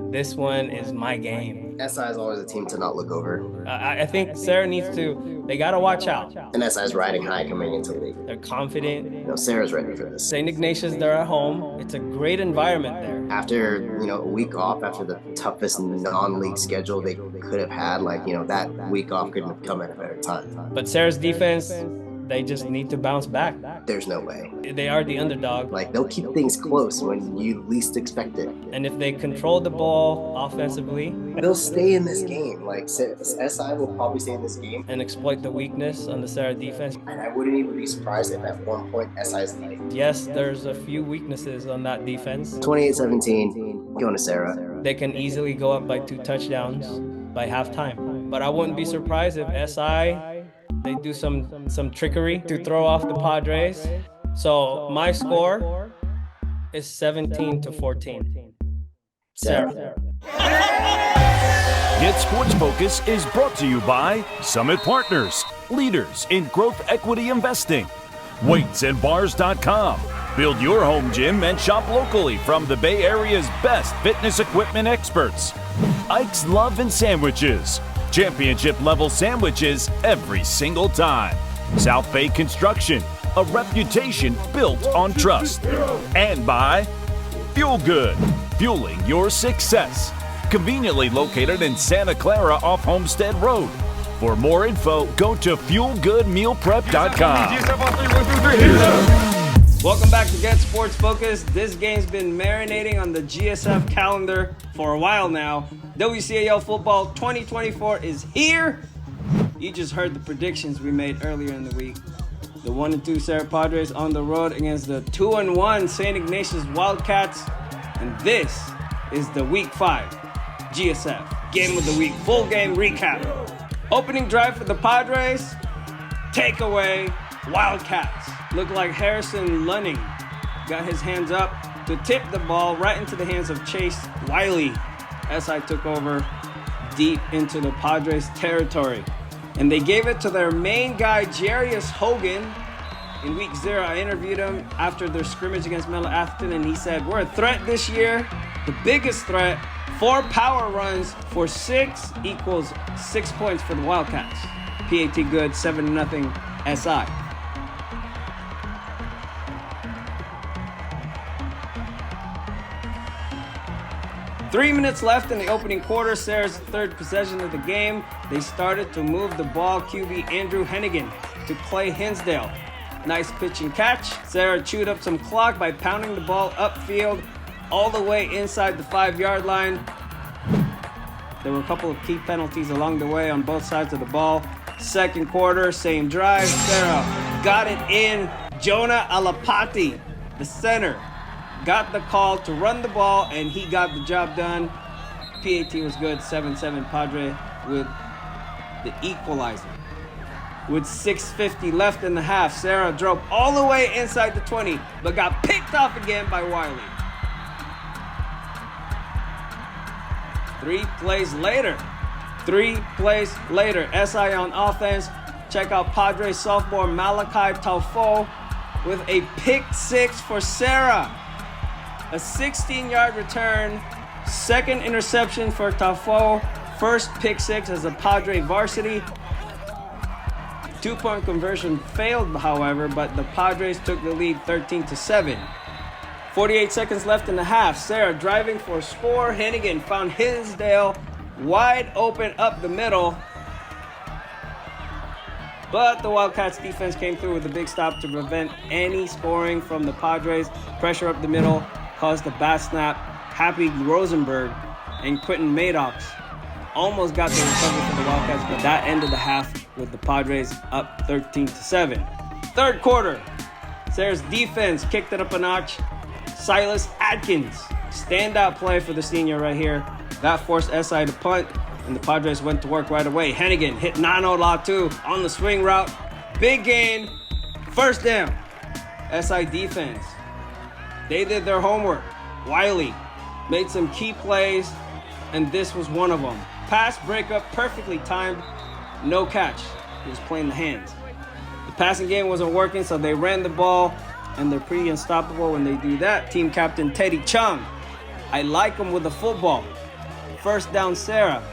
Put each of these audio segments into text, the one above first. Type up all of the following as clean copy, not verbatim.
This one is my game. SI is always a team to not look over. I think Serra needs to, they got to watch out. And SI is riding high coming into the league. They're confident. Serra's ready for this. St. Ignatius, they're at home. It's a great environment there. After, a week off, after the toughest non-league schedule they could have had, that week off couldn't have come at a better time. But Serra's defense, they just need to bounce back. There's no way. They are the underdog. They'll keep things close when you least expect it. And if they control the ball offensively, they'll stay in this game. SI will probably stay in this game. And exploit the weakness on the Serra defense. And I wouldn't even be surprised if at one point SI's leading. Yes, there's a few weaknesses on that defense. 28-17, going to Serra. They can easily go up by 2 touchdowns by halftime. But I wouldn't be surprised if SI, they do some trickery to throw off the Padres. So my score is 17-14. Serra. GetSportsFocus is brought to you by Summit Partners, leaders in growth equity investing. WeightsandBars.com. Build your home gym and shop locally from the Bay Area's best fitness equipment experts. Ike's Love and Sandwiches. Championship level sandwiches every single time. South Bay Construction, a reputation built on trust. And by Fuel Good, fueling your success. Conveniently located in Santa Clara off Homestead Road. For more info, go to fuelgoodmealprep.com. Welcome back to Get Sports Focus. This game's been marinating on the GSF calendar for a while now. WCAL football 2024 is here. You just heard the predictions we made earlier in the week. The 1-2 Serra Padres on the road against the 2-1 St. Ignatius Wildcats. And this is the Week 5 GSF Game of the Week full game recap. Opening drive for the Padres. Takeaway Wildcats. Looked like Harrison Lunning got his hands up to tip the ball right into the hands of Chase Wiley. SI took over deep into the Padres territory. And they gave it to their main guy, Jarius Hogan. In week 0, I interviewed him after their scrimmage against Melo Atherton, and he said, we're a threat this year, the biggest threat. 4 power runs for 6 equals 6 points for the Wildcats. PAT good, 7-0 SI. Three minutes left in the opening quarter, Serra's third possession of the game. They started to move the ball. QB Andrew Hennigan to Clay Hinsdale. Nice pitch and catch. Serra chewed up some clock by pounding the ball upfield all the way inside the 5-yard line. There were a couple of key penalties along the way on both sides of the ball. Second quarter, same drive. Serra got it in. Jonah Alapati, the center, got the call to run the ball, and he got the job done. PAT was good, 7-7 Padre with the equalizer. With 6:50 left in the half, Serra drove all the way inside the 20, but got picked off again by Wiley. 3 plays later, SI on offense. Check out Padres sophomore Malachi Taufo with a pick 6 for Serra. A 16-yard return, second interception for Taufo, first pick 6 as a Padre varsity. 2-point conversion failed, however, but the Padres took the lead 13-7. 48 seconds left in the half. Serra driving for a score. Hennigan found Hinsdale wide open up the middle. But the Wildcats defense came through with a big stop to prevent any scoring from the Padres. Pressure up the middle caused the bat snap. Happy Rosenberg and Quentin Maddox almost got the recovery for the Wildcats, but that ended the half with the Padres up 13-7. Third quarter, Serra's defense kicked it up a notch. Silas Atkins, standout play for the senior right here. That forced SI to punt, and the Padres went to work right away. Hennigan hit Nano Latu on the swing route. Big gain, first down. SI defense, they did their homework. Wiley made some key plays, and this was one of them. Pass breakup, perfectly timed, no catch. He was playing the hands. The passing game wasn't working, so they ran the ball, and they're pretty unstoppable when they do that. Team captain Teddy Chung, I like him with the football. first down Serra.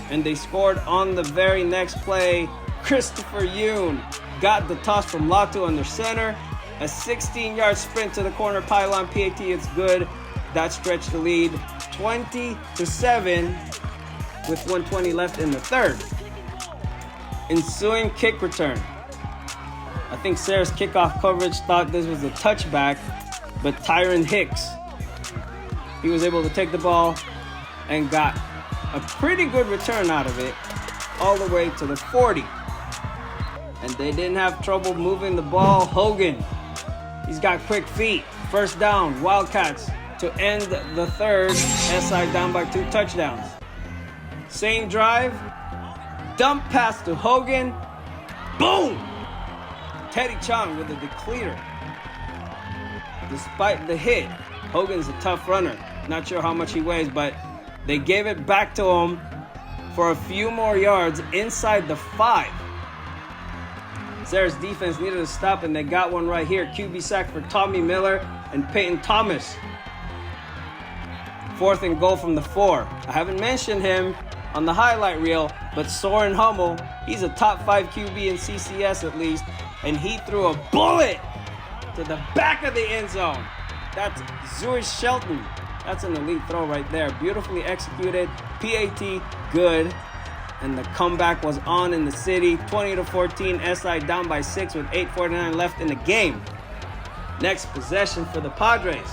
And they scored on the very next play. Christopher Yoon got the toss from Latu under center. A 16-yard sprint to the corner pylon. PAT is good. That stretched the lead 20-7 with 1:20 left in the third. Ensuing kick return. I think Serra's kickoff coverage thought this was a touchback, but Tyron Hicks, he was able to take the ball and got a pretty good return out of it all the way to the 40. And they didn't have trouble moving the ball. Hogan, he's got quick feet. First down, Wildcats to end the third. SI down by 2 touchdowns. Same drive, dump pass to Hogan. Boom! Teddy Chong with a decleater. Despite the hit, Hogan's a tough runner. Not sure how much he weighs, but they gave it back to him for a few more yards inside the 5. Serra's defense needed to stop, and they got one right here. QB sack for Tommy Miller and Peyton Thomas. 4th and goal from the 4. I haven't mentioned him on the highlight reel, but Soren Hummel, he's a top 5 QB in CCS at least, and he threw a bullet to the back of the end zone. That's Zuri Shelton. That's an elite throw right there. Beautifully executed. PAT, good. And the comeback was on in the city. 20-14, SI down by 6 with 8:49 left in the game. Next possession for the Padres.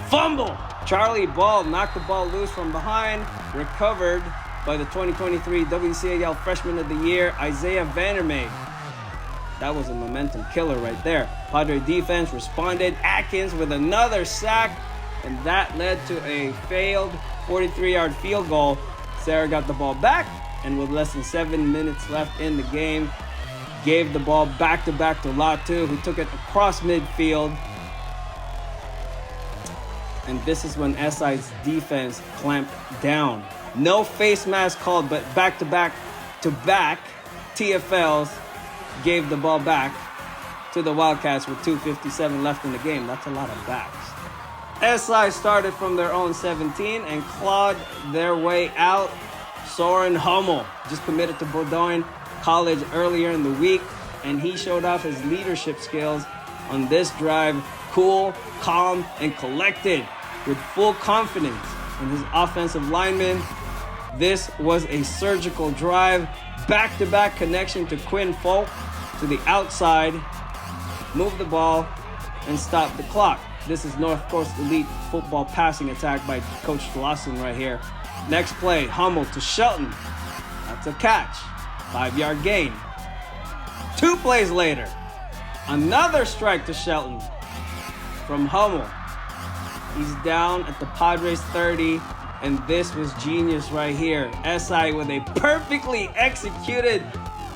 Fumble! Charlie Ball knocked the ball loose from behind. Recovered by the 2023 WCAL Freshman of the Year, Isaiah Vandermeer. That was a momentum killer right there. Padre defense responded. Atkins with another sack, and that led to a failed 43-yard field goal. Serra got the ball back, and with less than 7 minutes left in the game, gave the ball back-to-back to Latu, who took it across midfield. And this is when SI's defense clamped down. No face mask called, but back-to-back TFLs gave the ball back to the Wildcats with 2:57 left in the game. That's a lot of backs. SI started from their own 17 and clawed their way out. Soren Hummel just committed to Bowdoin College earlier in the week, and he showed off his leadership skills on this drive. Cool, calm, and collected with full confidence in his offensive linemen. This was a surgical drive. Back-to-back connection to Quinn Folk to the outside. Move the ball and stop the clock. This is North Coast Elite football passing attack by Coach Lawson right here. Next play, Hummel to Shelton. That's a catch. 5-yard gain. 2 plays later, another strike to Shelton from Hummel. He's down at the Padres 30, and this was genius right here. SI with a perfectly executed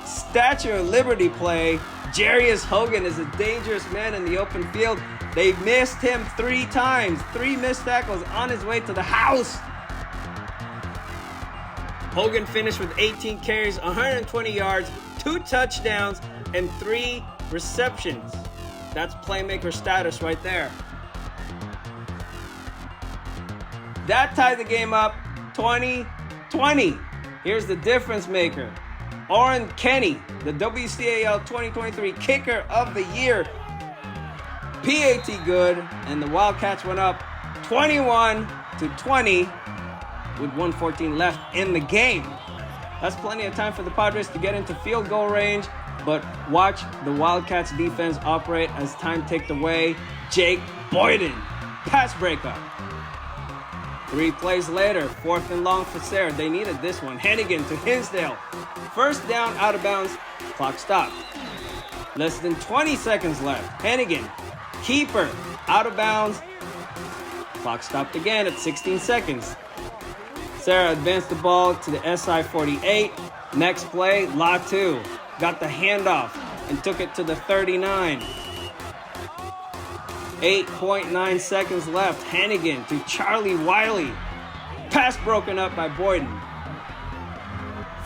Statue of Liberty play. Jarius Hogan is a dangerous man in the open field. They missed him 3 times. 3 missed tackles on his way to the house. Hogan finished with 18 carries, 120 yards, 2 touchdowns, and 3 receptions. That's playmaker status right there. That tied the game up 20-20. Here's the difference maker. Oren Kenny, the WCAL 2023 Kicker of the Year. PAT good, and the Wildcats went up 21-20 with 1:14 left in the game. That's plenty of time for the Padres to get into field goal range, but watch the Wildcats defense operate as time ticked away. Jake Boyden, pass breakup. 3 plays later, 4th and long for Serra. They needed this one. Hennigan to Hinsdale. First down, out of bounds. Clock stopped. Less than 20 seconds left. Hennigan, keeper, out of bounds. Clock stopped again at 16 seconds. Serra advanced the ball to the SI 48. Next play, Latu got the handoff and took it to the 39. 8.9 seconds left. Hennigan to Charlie Wiley. Pass broken up by Boyden.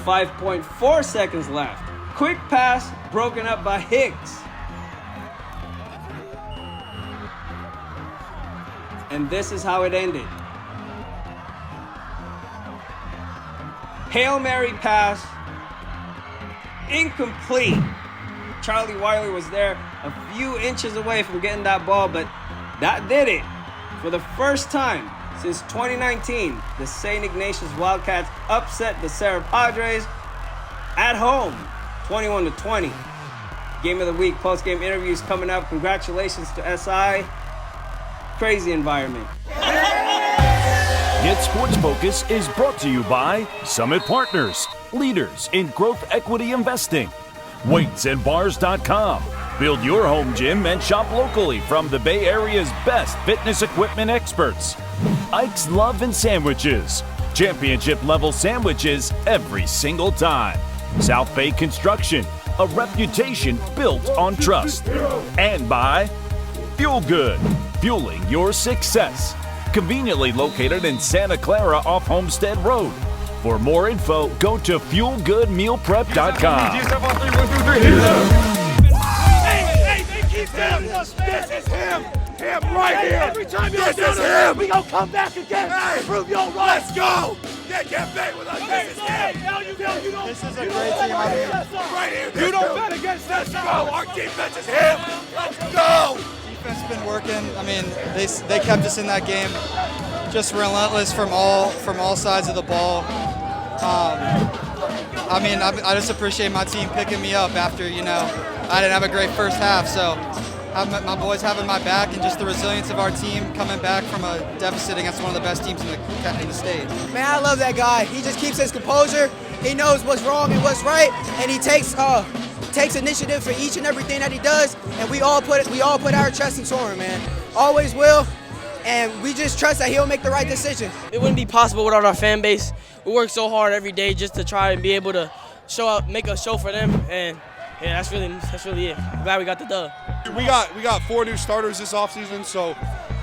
5.4 seconds left. Quick pass broken up by Hicks. And this is how it ended. Hail Mary pass, incomplete. Charlie Wiley was there a few inches away from getting that ball, but that did it. For the first time since 2019, the St. Ignatius Wildcats upset the Serra Padres at home, 21-20. Game of the week, post-game interviews coming up. Congratulations to SI. Crazy environment. GetSportsFocus is brought to you by Summit Partners, leaders in growth equity investing. WeightsandBars.com. Build your home gym and shop locally from the Bay Area's best fitness equipment experts. Ike's Love and Sandwiches. Championship level sandwiches every single time. South Bay Construction. A reputation built on trust. And by Fuel Good. Fueling your success. Conveniently located in Santa Clara off Homestead Road. For more info, go to fuelgoodmealprep.com. GSF on 3, 1, 2, 3. Hey, they keep down. This is him. Him right here. Every time you're down there, we gonna come back again and prove you're right. Let's go. Get bait with us. This is him. This is a great team. Right here. You don't bet against us. Let's go. Our defense is him. Let's go. Defense has been working. I mean, they kept us in that game. Just relentless from all sides of the ball. I mean, I just appreciate my team picking me up after, I didn't have a great first half. So my boys having my back and just the resilience of our team coming back from a deficit against one of the best teams in the state. Man, I love that guy. He just keeps his composure. He knows what's wrong and what's right, and he takes initiative for each and everything that he does. And we all put our trust into him, man. Always will. And we just trust that he'll make the right decision. It wouldn't be possible without our fan base. We work so hard every day just to try and be able to show up, make a show for them, and yeah, that's really it. I'm glad we got the dub. We got 4 new starters this offseason, so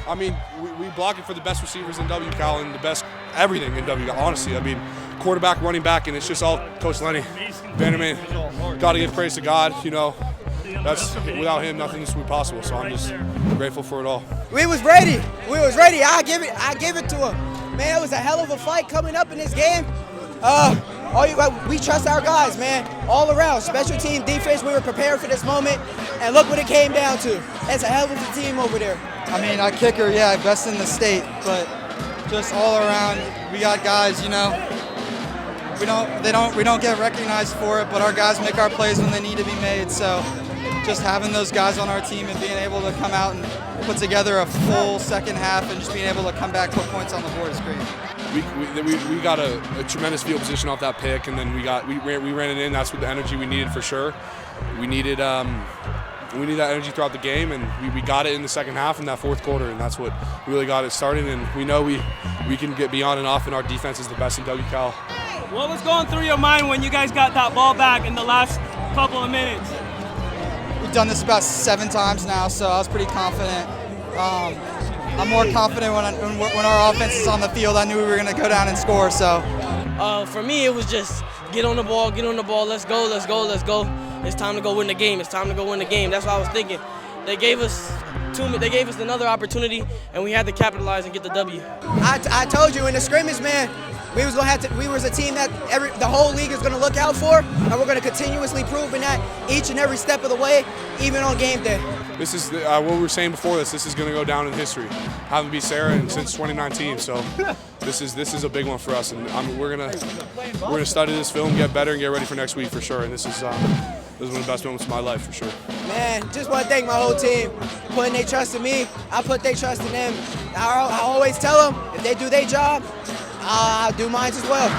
I mean we blocking for the best receivers in WCAL and the best everything in WCAL. Honestly, I mean quarterback, running back, and it's just all Coach Lenny, Vanderman. Got to give praise to God. That's without him, nothing this would be possible. So I'm just grateful for it all. We was ready. I give it to him. Man, it was a hell of a fight coming up in this game. We trust our guys, man, all around. Special team, defense, we were prepared for this moment, and look what it came down to. That's a hell of a team over there. I mean, our kicker, yeah, best in the state, but just all around, we got guys, we don't get recognized for it, but our guys make our plays when they need to be made. So just having those guys on our team and being able to come out and put together a full second half and just being able to come back, put points on the board is great. We got a tremendous field position off that pick, and then we ran it in. That's what the energy we needed for sure. We needed that energy throughout the game, and we got it in the second half in that fourth quarter, and that's what really got it started. And we know we can get beyond and off, and our defense is the best in WCAL. What was going through your mind when you guys got that ball back in the last couple of minutes? We've done this about 7 times now, so I was pretty confident. I'm more confident when our offense is on the field. I knew we were going to go down and score. So, for me, it was just get on the ball. Let's go. It's time to go win the game. That's what I was thinking. They gave us another opportunity, and we had to capitalize and get the W. I told you in the scrimmage, man, we was a team that the whole league is going to look out for, and we're going to continuously prove that each and every step of the way, even on game day. This is what we were saying before this. This is going to go down in history. Haven't beat Serra since 2019, so this is a big one for us. And we're gonna study this film, get better, and get ready for next week for sure. And this is one of the best moments of my life for sure. Man, just want to thank my whole team putting their trust in me. I put their trust in them. I always tell them if they do their job, I'll do mine as well.